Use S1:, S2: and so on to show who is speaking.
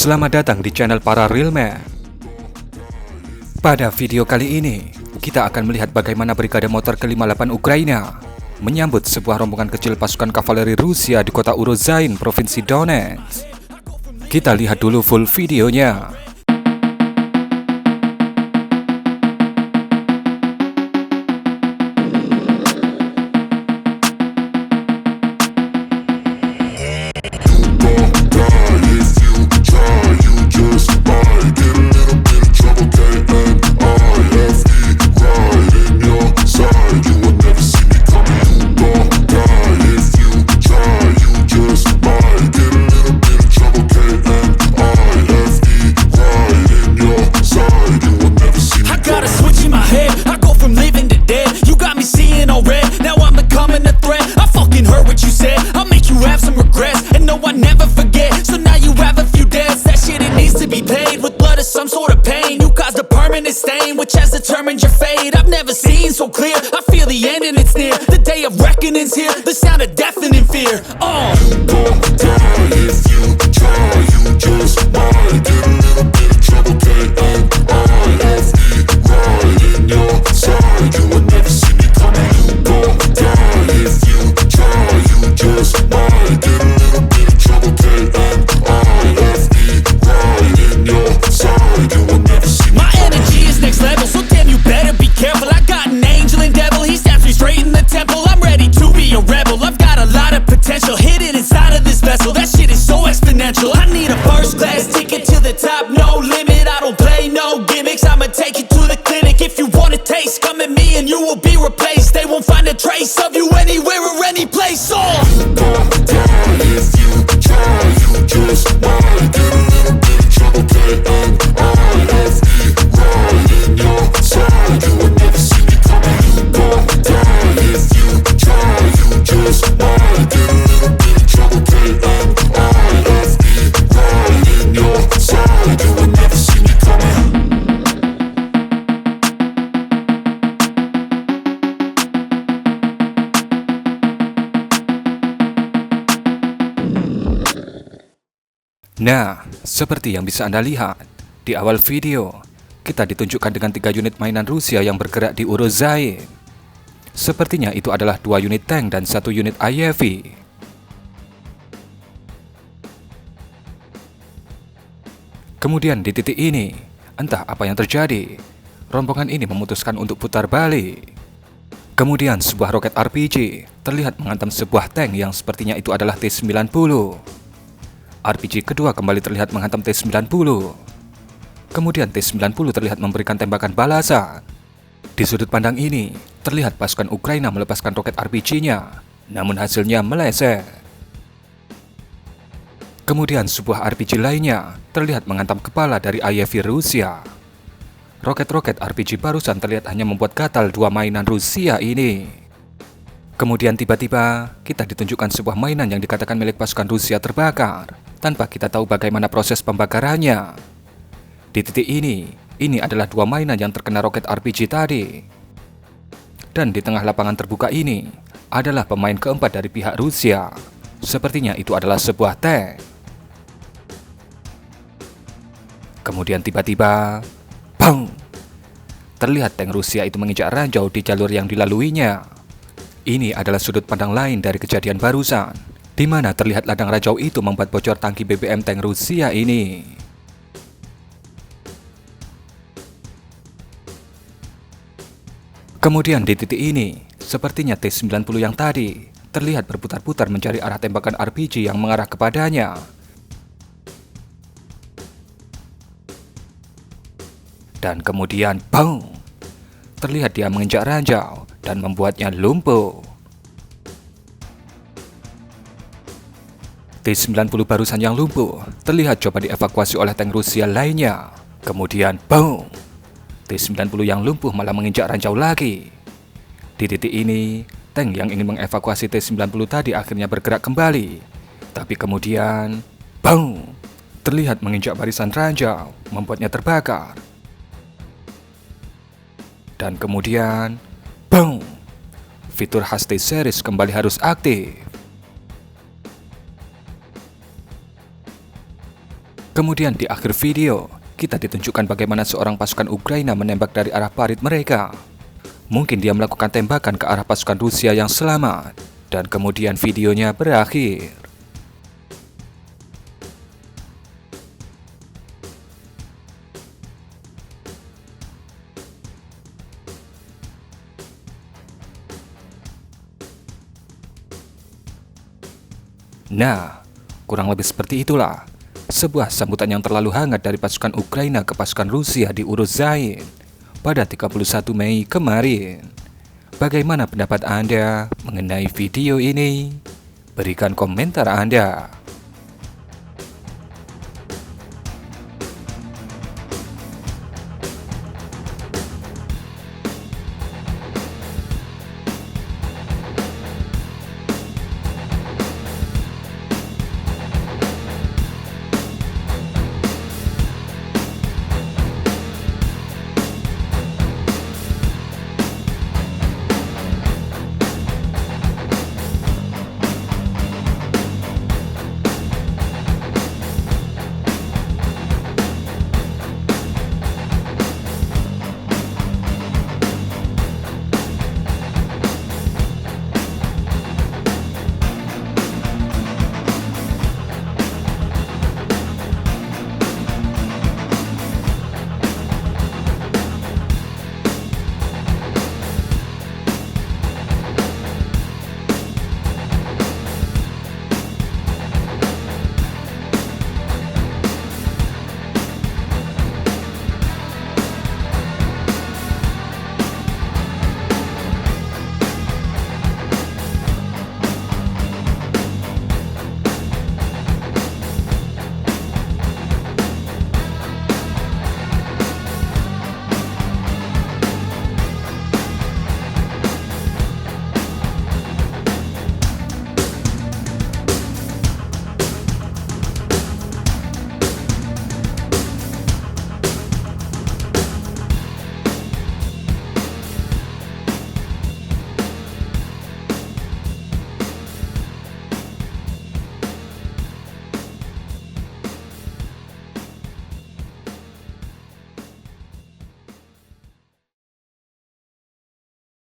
S1: Selamat datang di channel Para Realman. Pada video kali ini, kita akan melihat bagaimana Brigade Motor ke-58 Ukraina menyambut sebuah rombongan kecil pasukan kavaleri Rusia di kota Urozain, Provinsi Donetsk. Kita lihat dulu full videonya.
S2: Some sort of pain, you caused a permanent stain, which has determined your fate. I've never seen so clear, I feel the end and it's near. The day of reckoning's here, the sound of deafening fear.
S3: You gon' die if you try, you just might get a little bit of trouble, K-N-I-F-E, right in your side, you will never see me coming. You gon' die if you try, you just might get a little bit of trouble, K-N-I-F-E, right in your side, you will never see me.
S2: My energy is next level, so damn you better be careful. I got an angel and devil, he stabs me straight in the temple. I'm ready to be a rebel, I've got a lot of potential hidden inside of this vessel. That shit is so exponential. I need a first class ticket to the top, no limit. I don't play no gimmicks, I'ma take you to the clinic. If you want a taste, come at me and you will be replaced. They won't find a trace of you anywhere or any place.
S3: You gon' die if you try, you just might get a little bit of trouble, K-N-I-F-E, right in your side, you will never see me coming. You gon' die if you try, you just might get a little bit of trouble, K-N-I-F-E, right in your side, you will never see me coming.
S1: Nah, seperti yang bisa Anda lihat, di awal video, kita ditunjukkan dengan 3 unit mainan Rusia yang bergerak di Urozain. Sepertinya itu adalah 2 unit tank dan 1 unit IFV. Kemudian di titik ini, entah apa yang terjadi, rombongan ini memutuskan untuk putar balik. Kemudian sebuah roket RPG terlihat menghantam sebuah tank yang sepertinya itu adalah T-90. RPG kedua kembali terlihat menghantam T-90. Kemudian T-90 terlihat memberikan tembakan balasan. Di sudut pandang ini, terlihat pasukan Ukraina melepaskan roket RPG-nya, namun hasilnya meleset. Kemudian sebuah RPG lainnya terlihat menghantam kepala dari IFV Rusia. Roket-roket RPG barusan terlihat hanya membuat gatal 2 mainan Rusia ini. Kemudian tiba-tiba kita ditunjukkan sebuah mainan yang dikatakan milik pasukan Rusia terbakar, tanpa kita tahu bagaimana proses pembakarannya. Di titik ini adalah 2 mainan yang terkena roket RPG tadi. Dan di tengah lapangan terbuka ini adalah pemain keempat dari pihak Rusia. Sepertinya itu adalah sebuah tank. Kemudian tiba-tiba, bang! Terlihat tank Rusia itu menginjak ranjau di jalur yang dilaluinya. Ini adalah sudut pandang lain dari kejadian barusan, di mana terlihat ladang ranjau itu membuat bocor tangki BBM tank Rusia ini. Kemudian di titik ini, sepertinya T-90 yang tadi terlihat berputar-putar mencari arah tembakan RPG yang mengarah kepadanya. Dan kemudian, bang! Terlihat dia menginjak ranjau dan membuatnya lumpuh. T-90 barusan yang lumpuh terlihat coba dievakuasi oleh tank Rusia lainnya. Kemudian, boom! T-90 yang lumpuh malah menginjak ranjau lagi. Di titik ini, tank yang ingin mengevakuasi T-90 tadi akhirnya bergerak kembali. Tapi kemudian, boom! Terlihat menginjak barisan ranjau, membuatnya terbakar. Dan kemudian, boom! Fitur khas T-Series kembali harus aktif. Kemudian di akhir video, kita ditunjukkan bagaimana seorang pasukan Ukraina menembak dari arah parit mereka. Mungkin dia melakukan tembakan ke arah pasukan Rusia yang selamat, dan kemudian videonya berakhir. Nah, kurang lebih seperti itulah sebuah sambutan yang terlalu hangat dari pasukan Ukraina ke pasukan Rusia di Uruz Zain pada 31 Mei kemarin. Bagaimana pendapat Anda mengenai video ini? Berikan komentar Anda.